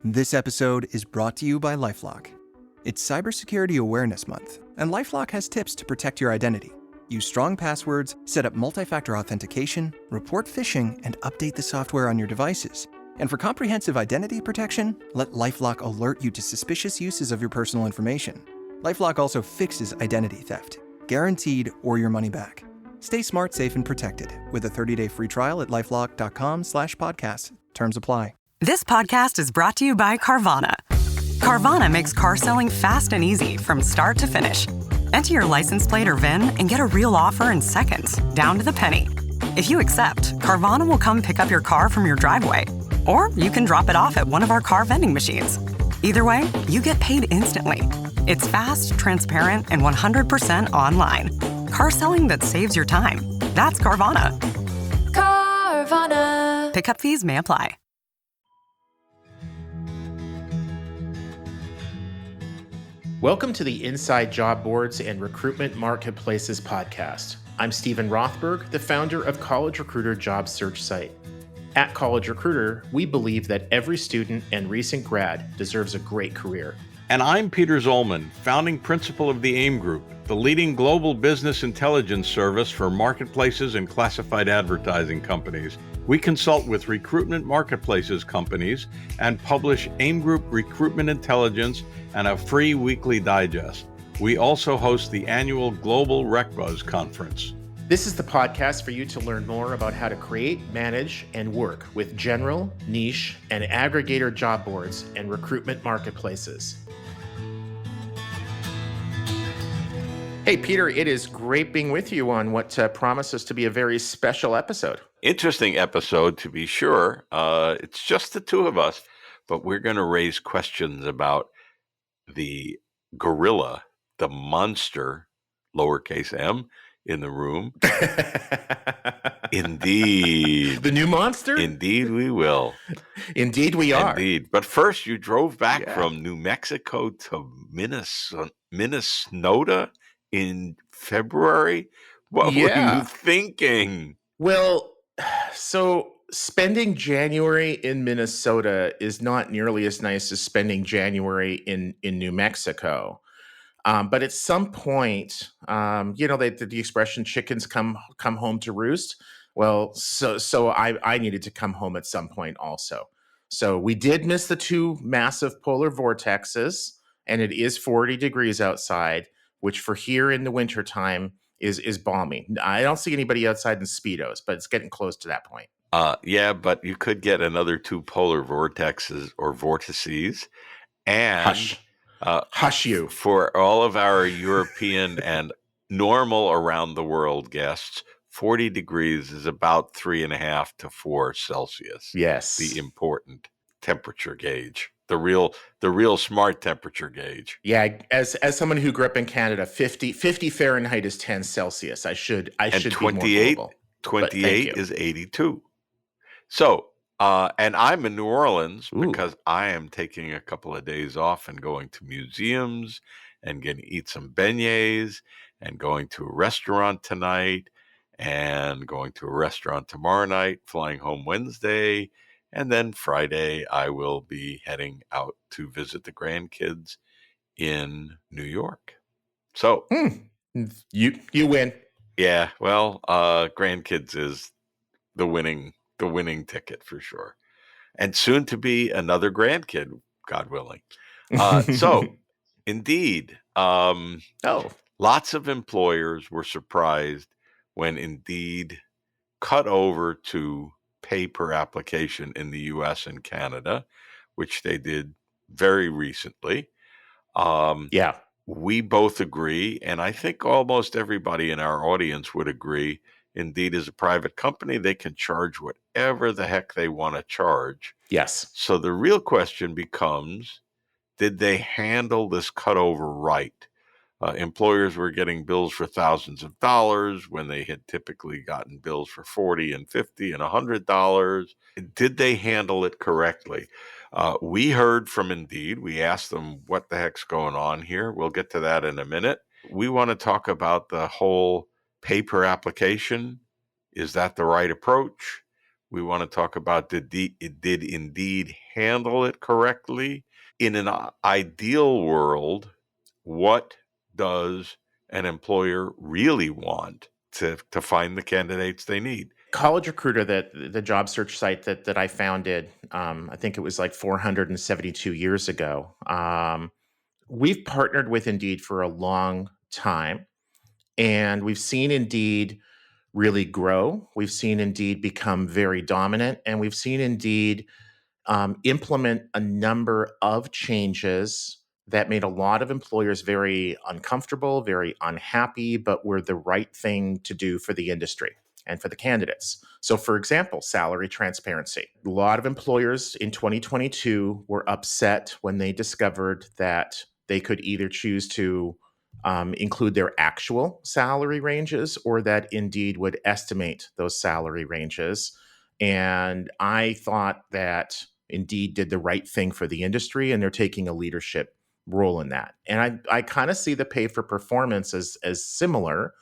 This episode is brought to you by LifeLock. It's Cybersecurity Awareness Month, and LifeLock has tips to protect your identity. Use strong passwords, set up multi-factor authentication, report phishing, and update the software on your devices. And for comprehensive identity protection, let LifeLock alert you to suspicious uses of your personal information. LifeLock also fixes identity theft, guaranteed or your money back. Stay smart, safe, and protected with a 30-day free trial at LifeLock.com/podcast. Terms apply. This podcast is brought to you by Carvana. Carvana makes car selling fast and easy from start to finish. Enter your license plate or VIN and get a real offer in seconds, down to the penny. If you accept, Carvana will come pick up your car from your driveway. Or you can drop it off at one of our car vending machines. Either way, you get paid instantly. It's fast, transparent, and 100% online. Car selling that saves your time. That's Carvana. Carvana. Pickup fees may apply. Welcome to the Inside Job Boards and Recruitment Marketplaces podcast. I'm Stephen Rothberg, the founder of College Recruiter job search site. At College Recruiter, we believe that every student and recent grad deserves a great career. And I'm Peter Zollman, founding principal of the AIM Group, the leading global business intelligence service for marketplaces and classified advertising companies. We consult with recruitment marketplaces companies and publish AIM Group Recruitment Intelligence and a free weekly digest. We also host the annual Global RecBuzz Conference. This is the podcast for you to learn more about how to create, manage, and work with general, niche, and aggregator job boards and recruitment marketplaces. Hey, Peter, it is great being with you on what promises to be a very special episode. Interesting episode, to be sure. It's just the two of us, but we're going to raise questions about the gorilla, the monster, lowercase m, in the room. Indeed. The new monster? Indeed we will. Indeed we are. Indeed. But first, you drove back from New Mexico to Minnesota in February. What were you thinking? Well, so spending January in Minnesota is not nearly as nice as spending January in New Mexico. But at some point, the expression "chickens come home to roost." Well, so I needed to come home at some point also. So we did miss the two massive polar vortexes, and it is 40 degrees outside, which for here in the wintertime is balmy. I don't see anybody outside in Speedos, but it's getting close to that point. Yeah, but you could get another two polar vortexes or vortices. And Hush you. For all of our European and normal around the world guests, 40 degrees is about 3.5 to 4 Celsius. Yes. The important temperature gauge. The real smart temperature gauge. Yeah, as someone who grew up in Canada, 50 Fahrenheit is 10 Celsius. I should be more global. 28 is 82. So, and I'm in New Orleans because I am taking a couple of days off and going to museums and going to eat some beignets and going to a restaurant tonight and going to a restaurant tomorrow night, flying home Wednesday. And then Friday, I will be heading out to visit the grandkids in New York. So you win. Yeah, well, grandkids is the winning ticket for sure, and soon to be another grandkid, God willing. So, indeed, lots of employers were surprised when Indeed cut over to pay per application in the U.S. and Canada, which they did very recently. We both agree, and I think almost everybody in our audience would agree, Indeed is a private company. They can charge whatever the heck they want to charge. Yes. So the real question becomes, did they handle this cutover right? Employers were getting bills for thousands of dollars when they had typically gotten bills for $40 and $50 and $100. Did they handle it correctly? We heard from Indeed. We asked them what the heck's going on here. We'll get to that in a minute. We want to talk about the whole pay per application. Is that the right approach? We want to talk about did Indeed handle it correctly? In an ideal world, what does an employer really want to find the candidates they need? College Recruiter, that the job search site that I founded, I think it was like 472 years ago. We've partnered with Indeed for a long time, and we've seen Indeed really grow. We've seen Indeed become very dominant, and we've seen Indeed implement a number of changes that made a lot of employers very uncomfortable, very unhappy, but were the right thing to do for the industry and for the candidates. So, for example, salary transparency. A lot of employers in 2022 were upset when they discovered that they could either choose to include their actual salary ranges, or that Indeed would estimate those salary ranges. And I thought that Indeed did the right thing for the industry, and they're taking a leadership role in that. And I kind of see the pay for performance as similar.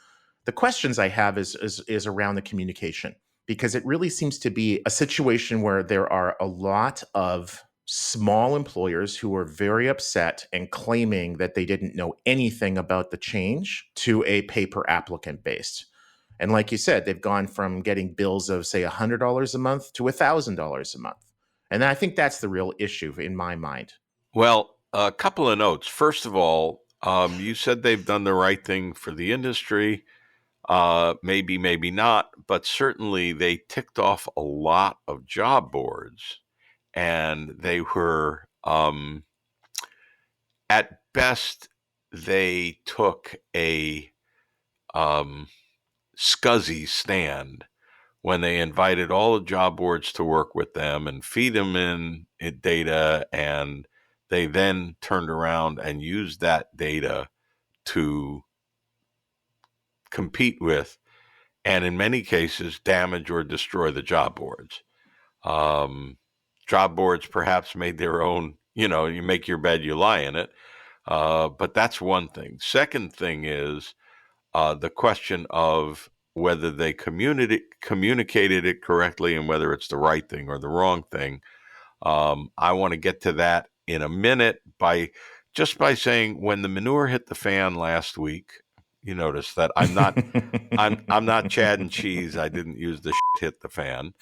The questions I have is around the communication, because it really seems to be a situation where there are a lot of small employers who are very upset and claiming that they didn't know anything about the change to a pay per applicant based. And like you said, they've gone from getting bills of, say, $100 a month to $1,000 a month. And I think that's the real issue in my mind. Well, a couple of notes. First of all, you said they've done the right thing for the industry. Maybe, maybe not, but certainly they ticked off a lot of job boards, and they were, at best, they took a scuzzy stand when they invited all the job boards to work with them and feed them in data, and they then turned around and used that data to compete with, and in many cases, damage or destroy the job boards. Job boards perhaps made their own, you make your bed, you lie in it. But that's one thing. Second thing is the question of whether they communicated it correctly and whether it's the right thing or the wrong thing. I want to get to that in a minute by saying, when the manure hit the fan last week, you notice that I'm not Chad and Cheese. I didn't use the shit hit the fan.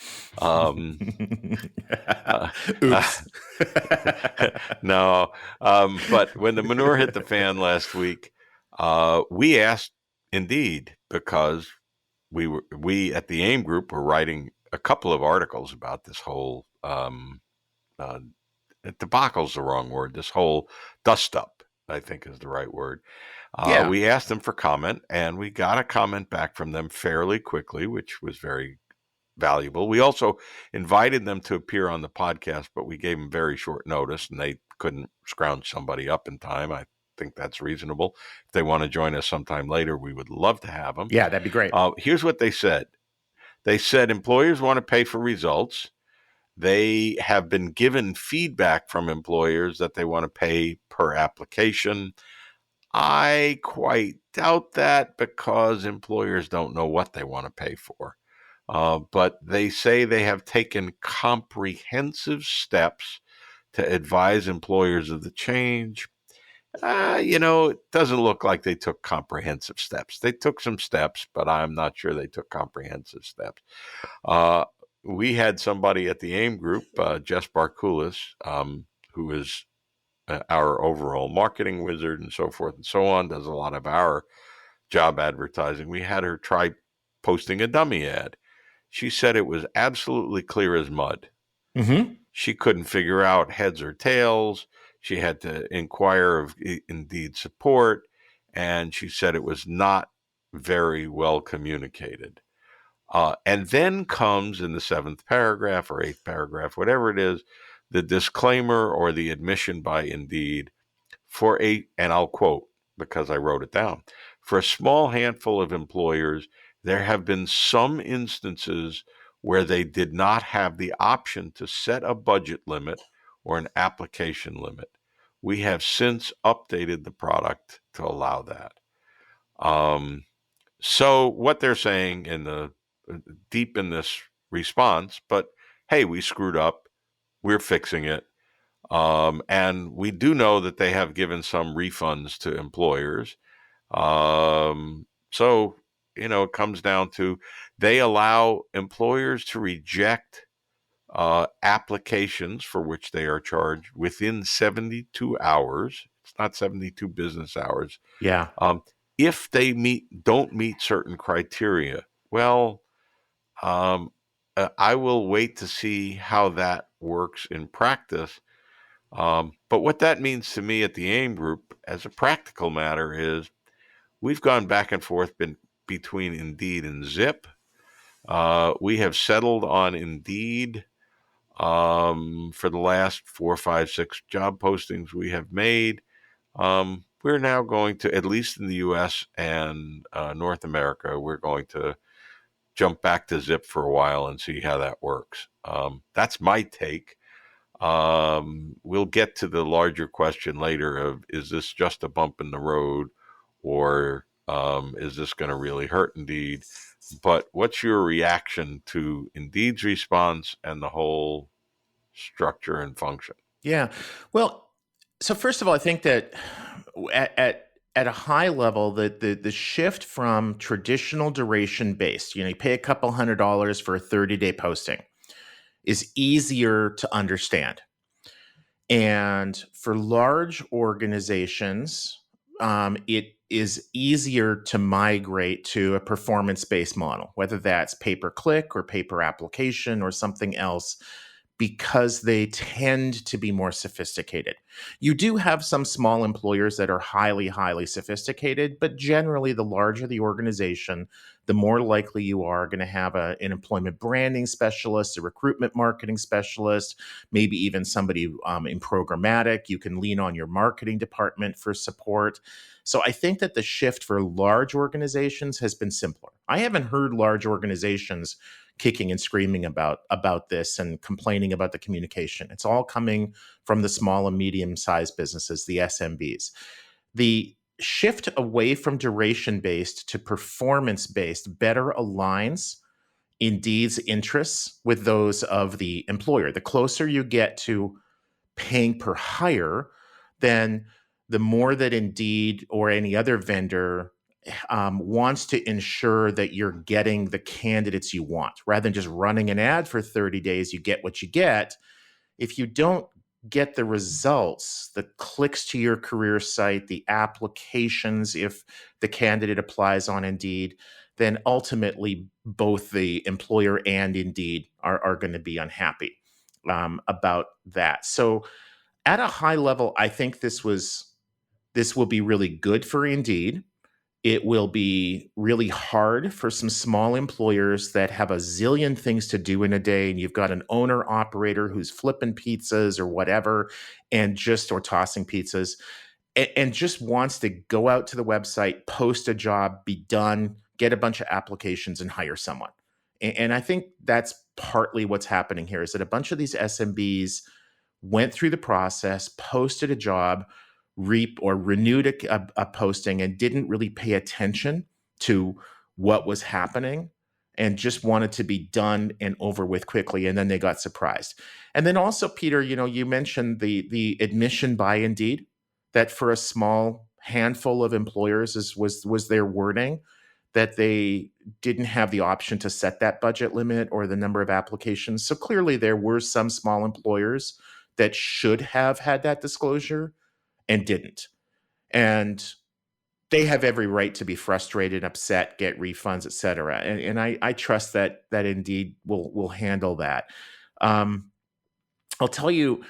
Oops. No, but when the manure hit the fan last week, we asked Indeed, because we at the AIM Group were writing a couple of articles about this whole debacle's the wrong word. This whole dust up, I think, is the right word. Yeah. We asked them for comment, and we got a comment back from them fairly quickly, which was very valuable. We also invited them to appear on the podcast, but we gave them very short notice, and they couldn't scrounge somebody up in time. I think that's reasonable. If they want to join us sometime later, we would love to have them. Yeah, that'd be great. Here's what they said. They said employers want to pay for results. They have been given feedback from employers that they want to pay per application. I quite doubt that, because employers don't know what they want to pay for. But they say they have taken comprehensive steps to advise employers of the change. It doesn't look like they took comprehensive steps. They took some steps, but I'm not sure they took comprehensive steps. We had somebody at the AIM Group, Jess Barkulis, who is our overall marketing wizard and so forth and so on, does a lot of our job advertising. We had her try posting a dummy ad. She said it was absolutely clear as mud. Mm-hmm. She couldn't figure out heads or tails. She had to inquire of Indeed support, and she said it was not very well communicated. And then comes in the 7th paragraph or 8th paragraph, whatever it is, the disclaimer or the admission by Indeed and I'll quote because I wrote it down, for a small handful of employers, there have been some instances where they did not have the option to set a budget limit or an application limit. We have since updated the product to allow that. So what they're saying deep in this response, but hey, we screwed up. We're fixing it. And we do know that they have given some refunds to employers. So, it comes down to they allow employers to reject applications for which they are charged within 72 hours. It's not 72 business hours. Yeah. If they don't meet certain criteria, well, I will wait to see how that works in practice. But what that means to me at the AIM Group, as a practical matter, is we've gone back and forth between Indeed and Zip. We have settled on Indeed for the last 4, 5, 6 job postings we have made. We're now going to, at least in the U.S. and North America, we're going to jump back to Zip for a while and see how that works. That's my take. We'll get to the larger question later of, is this just a bump in the road, or is this going to really hurt Indeed? But what's your reaction to Indeed's response and the whole structure and function? Yeah. Well, so first of all, I think that at a high level, the shift from traditional duration based, you pay a couple $100 for a 30-day posting, is easier to understand. And for large organizations, it is easier to migrate to a performance-based model, whether that's pay-per-click or pay-per-application or something else, because they tend to be more sophisticated. You do have some small employers that are highly, highly sophisticated, but generally the larger the organization, the more likely you are going to have an employment branding specialist, a recruitment marketing specialist, maybe even somebody in programmatic. You can lean on your marketing department for support. So I think that the shift for large organizations has been simpler. I haven't heard large organizations kicking and screaming about this and complaining about the communication. It's all coming from the small and medium-sized businesses, the SMBs. The shift away from duration-based to performance-based better aligns Indeed's interests with those of the employer. The closer you get to paying per hire, then the more that Indeed or any other vendor wants to ensure that you're getting the candidates you want. Rather than just running an ad for 30 days, you get what you get. If you don't get the results, the clicks to your career site, the applications, if the candidate applies on Indeed, then ultimately both the employer and Indeed are going to be unhappy about that. So at a high level, I think this will be really good for Indeed. It will be really hard for some small employers that have a zillion things to do in a day, and you've got an owner operator who's flipping pizzas or whatever, or tossing pizzas, and just wants to go out to the website, post a job, be done, get a bunch of applications, and hire someone. And I think that's partly what's happening here, is that a bunch of these SMBs went through the process, posted a job, renewed a posting, and didn't really pay attention to what was happening and just wanted to be done and over with quickly. And then they got surprised. And then also, Peter, you mentioned the admission by Indeed that for a small handful of employers was their wording, that they didn't have the option to set that budget limit or the number of applications. So clearly there were some small employers that should have had that disclosure and didn't. And they have every right to be frustrated, upset, get refunds, et cetera. And I trust that Indeed will handle that. I'll tell you,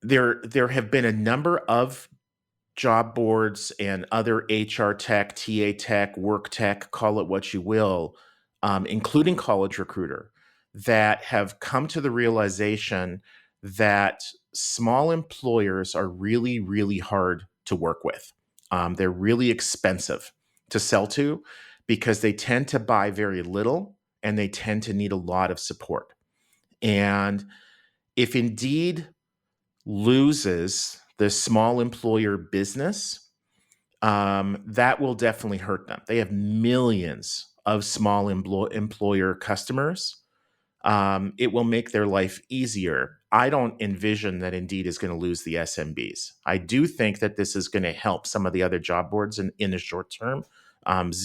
there have been a number of job boards and other HR tech, TA tech, work tech, call it what you will, including College Recruiter, that have come to the realization that small employers are really, really hard to work with. They're really expensive to sell to because they tend to buy very little and they tend to need a lot of support. And if Indeed loses the small employer business, that will definitely hurt them. They have millions of small employer customers It will make their life easier. I don't envision that Indeed is going to lose the SMBs. I do think that this is going to help some of the other job boards in the short term.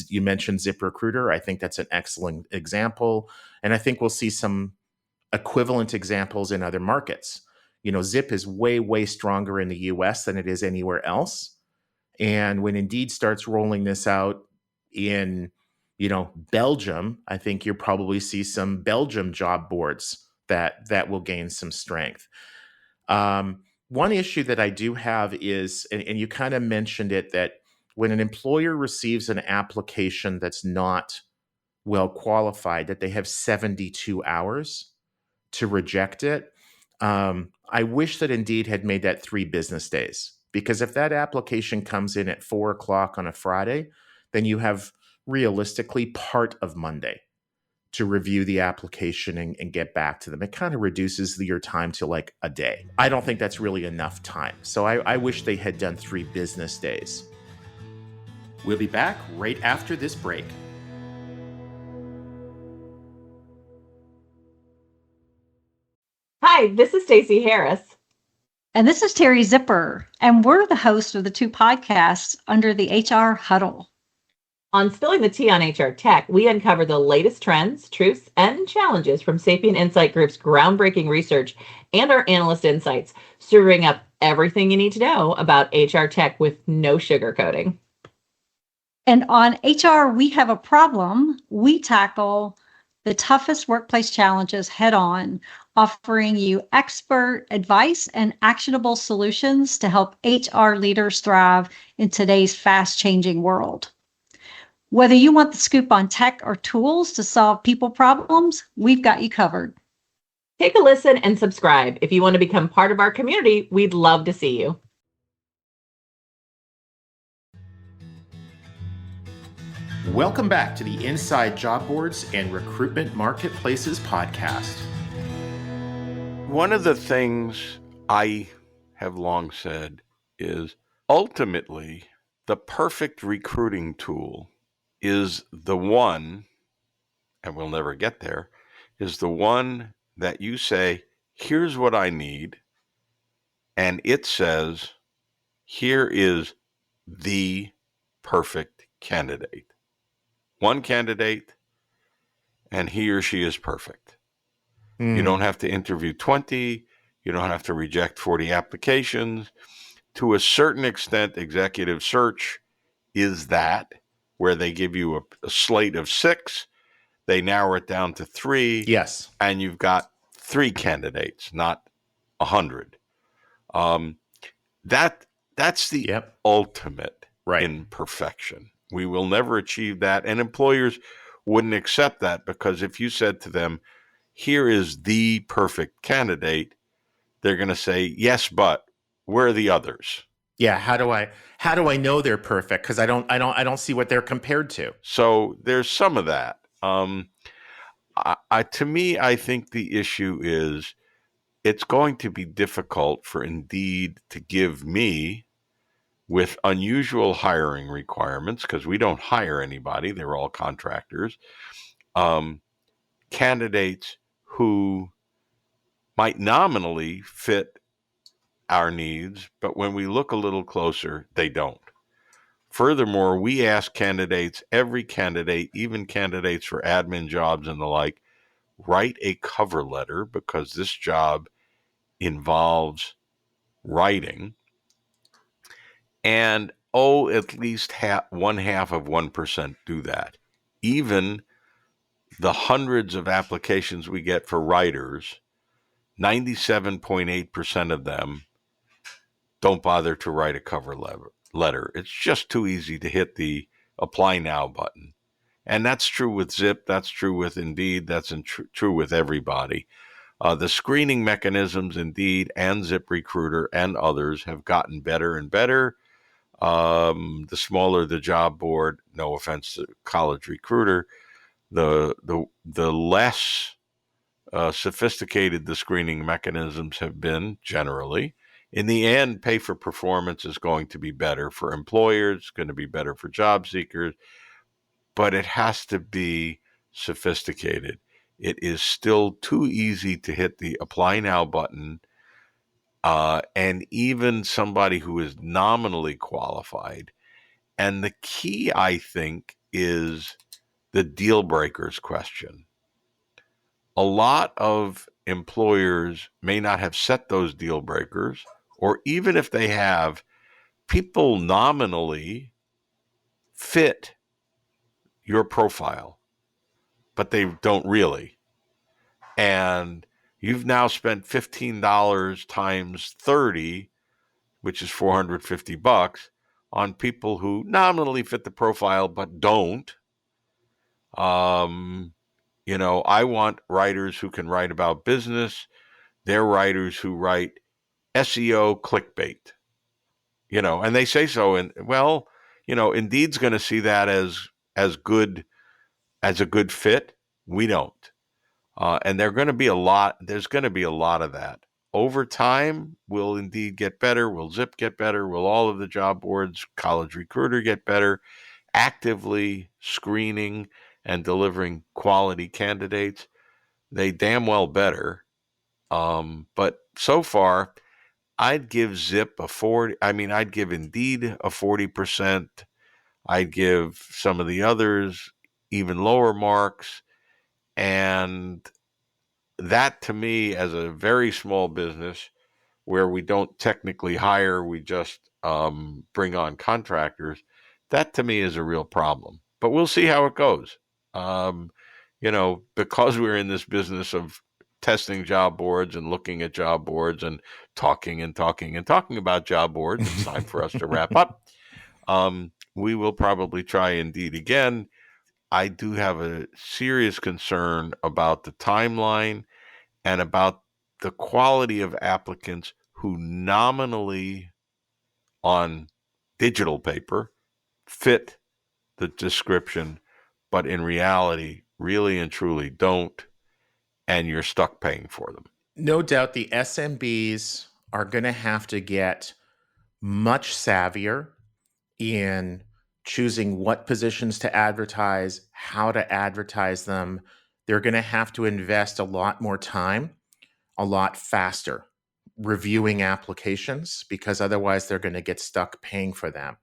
You mentioned ZipRecruiter. I think that's an excellent example. And I think we'll see some equivalent examples in other markets. Zip is way, way stronger in the US than it is anywhere else. And when Indeed starts rolling this out in Belgium, I think you'll probably see some Belgium job boards that will gain some strength. One issue that I do have is, and you kind of mentioned it, that when an employer receives an application that's not well qualified, that they have 72 hours to reject it. I wish that Indeed had made that 3 business days, because if that application comes in at 4:00 on a Friday, then you have realistically part of Monday to review the application and get back to them. It kind of reduces your time to like a day. I don't think that's really enough time. So I wish they had done 3 business days. We'll be back right after this break. Hi, this is Stacey Harris. And this is Terry Zipper, and we're the host of the 2 podcasts under the HR Huddle. On Spilling the Tea on HR Tech, we uncover the latest trends, truths, and challenges from Sapient Insight Group's groundbreaking research and our analyst insights, serving up everything you need to know about HR tech with no sugarcoating. And on HR We Have a Problem, we tackle the toughest workplace challenges head on, offering you expert advice and actionable solutions to help HR leaders thrive in today's fast-changing world. Whether you want the scoop on tech or tools to solve people problems, we've got you covered. Take a listen and subscribe. If you want to become part of our community, we'd love to see you. Welcome back to the Inside Job Boards and Recruitment Marketplaces podcast. One of the things I have long said is ultimately the perfect recruiting tool is the one, and we'll never get there, is the one that you say, here's what I need, and it says, here is the perfect candidate. One candidate, and he or she is perfect. You don't have to interview 20. You don't have to reject 40 applications. To a certain extent, executive search is that, where they give you a slate of 6. They narrow it down to 3. Yes. And you've got 3 candidates, not 100. That's the ultimate in perfection. We will never achieve that. And employers wouldn't accept that, because if you said to them, here is the perfect candidate, they're going to say, yes, but where are the others? Yeah. How do I know they're perfect? Because I don't see what they're compared to. So there's some of that. To me, I think the issue is it's going to be difficult for Indeed to give me, with unusual hiring requirements, because we don't hire anybody, they're all contractors, candidates who might nominally fit our needs, but when we look a little closer, they don't. Furthermore, we ask candidates, every candidate, even candidates for admin jobs and the like, write a cover letter, because this job involves writing. And at least 0.5% do that. Even the hundreds of applications we get for writers, 97.8% of them don't bother to write a cover letter. It's just too easy to hit the apply now button. And that's true with Zip. That's true with Indeed. That's true with everybody. The screening mechanisms, Indeed and ZipRecruiter and others, have gotten better and better. The smaller the job board, no offense to College Recruiter, the less sophisticated the screening mechanisms have been generally. In the end, pay for performance is going to be better for employers, it's going to be better for job seekers, but it has to be sophisticated. it is still too easy to hit the apply now button. And even somebody who is nominally qualified. And the key, I think, is the deal breakers question. A lot of employers may not have set those deal breakers, or even if they have, people nominally fit your profile, but they don't really. And you've now spent $15 times 30, which is $450, on people who nominally fit the profile but don't. I want writers who can write about business. They're writers who write SEO clickbait, and they say so. And Indeed's going to see that as good as a good fit. We don't. And there's going to be a lot of that. Over time, will Indeed get better? Will Zip get better? Will all of the job boards, College Recruiter get better? Actively screening and delivering quality candidates, they damn well better. But so far, I'd give Zip I'd give Indeed a 40%. I'd give some of the others even lower marks. And that, to me, as a very small business where we don't technically hire, we just bring on contractors, that to me is a real problem. But we'll see how it goes. Because we're in this business of testing job boards and looking at job boards and talking about job boards, it's time for us to wrap up. We will probably try Indeed again. I do have a serious concern about the timeline and about the quality of applicants who nominally on digital paper fit the description, but in reality, really and truly don't, and you're stuck paying for them. No doubt the SMBs are going to have to get much savvier in choosing what positions to advertise, how to advertise them. They're going to have to invest a lot more time, a lot faster, reviewing applications, because otherwise they're going to get stuck paying for them.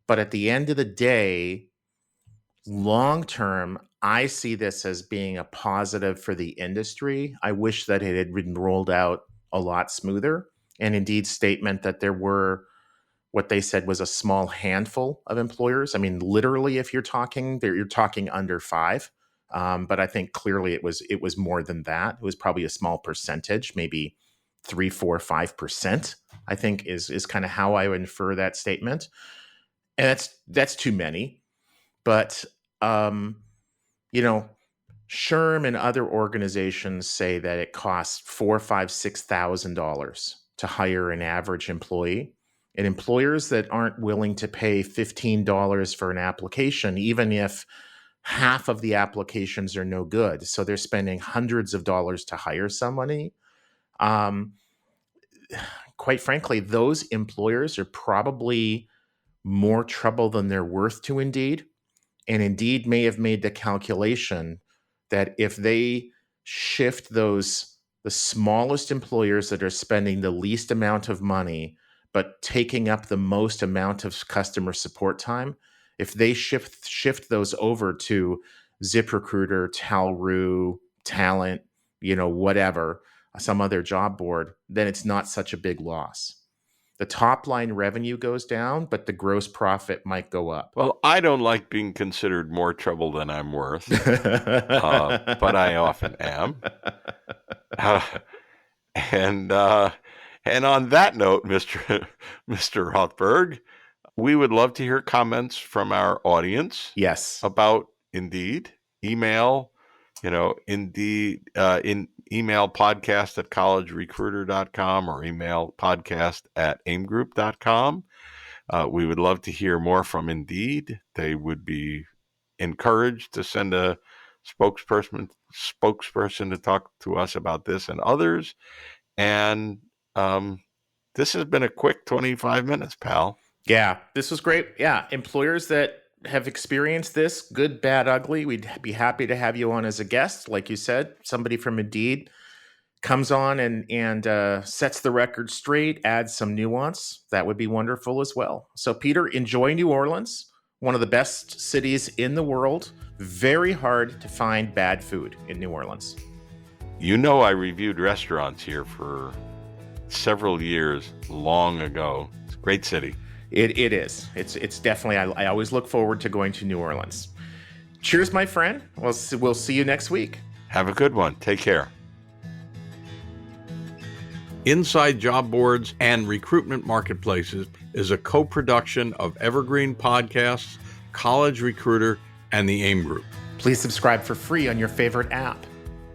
But at the end of the day, long term, I see this as being a positive for the industry. I wish that it had been rolled out a lot smoother. And Indeed's statement that there were what they said was a small handful of employers. I mean, literally, if you're talking under 5. But I think clearly it was more than that. It was probably a small percentage, maybe 3, 4, 5%, I think is kind of how I would infer that statement. And that's too many. But SHRM and other organizations say that it costs $4,000, $5,000, $6,000 to hire an average employee. And employers that aren't willing to pay $15 for an application, even if half of the applications are no good, so they're spending hundreds of dollars to hire somebody. Quite frankly, those employers are probably more trouble than they're worth to Indeed. And Indeed may have made the calculation that if they shift the smallest employers that are spending the least amount of money, but taking up the most amount of customer support time, if they shift those over to ZipRecruiter, Talroo, Talent, whatever, some other job board, then it's not such a big loss. The top line revenue goes down, but the gross profit might go up. Well, I don't like being considered more trouble than I'm worth, but I often am. And on that note, Mr. Rothberg, we would love to hear comments from our audience. Yes. About Indeed. Email, Indeed, email podcast@collegerecruiter.com or email podcast@aimgroup.com. We would love to hear more from Indeed. They would be encouraged to send a spokesperson to talk to us about this and others. And this has been a quick 25 minutes, pal. Yeah, this was great. Yeah, employers that have experienced this, good, bad, ugly, we'd be happy to have you on as a guest. Like you said, somebody from Indeed comes on and sets the record straight, adds some nuance. That would be wonderful as well. So, Peter, enjoy New Orleans, one of the best cities in the world. Very hard to find bad food in New Orleans. You know, I reviewed restaurants here for several years long ago. It's a great city. It is. It's definitely, I always look forward to going to New Orleans. Cheers, my friend. We'll see you next week. Have a good one. Take care. Inside Job Boards and Recruitment Marketplaces is a co-production of Evergreen Podcasts, College Recruiter, and the AIM Group. Please subscribe for free on your favorite app.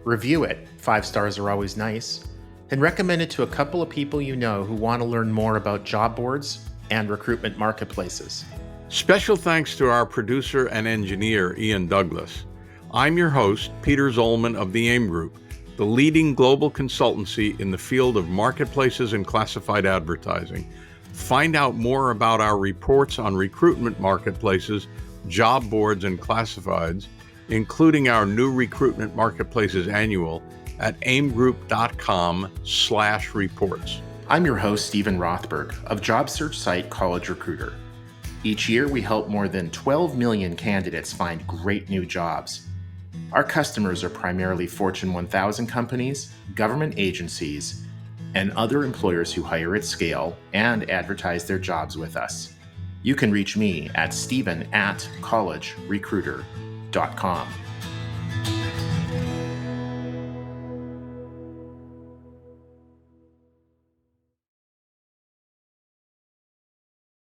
Review it. 5 stars are always nice. And recommend it to a couple of people you know who want to learn more about job boards and recruitment marketplaces. Special thanks to our producer and engineer, Ian Douglas. I'm your host, Peter Zollman of the AIM Group, the leading global consultancy in the field of marketplaces and classified advertising. Find out more about our reports on recruitment marketplaces, job boards, and classifieds, including our new Recruitment Marketplaces Annual, at aimgroup.com/reports. I'm your host, Stephen Rothberg, of job search site College Recruiter. Each year, we help more than 12 million candidates find great new jobs. Our customers are primarily Fortune 1000 companies, government agencies, and other employers who hire at scale and advertise their jobs with us. You can reach me at stephen@collegerecruiter.com.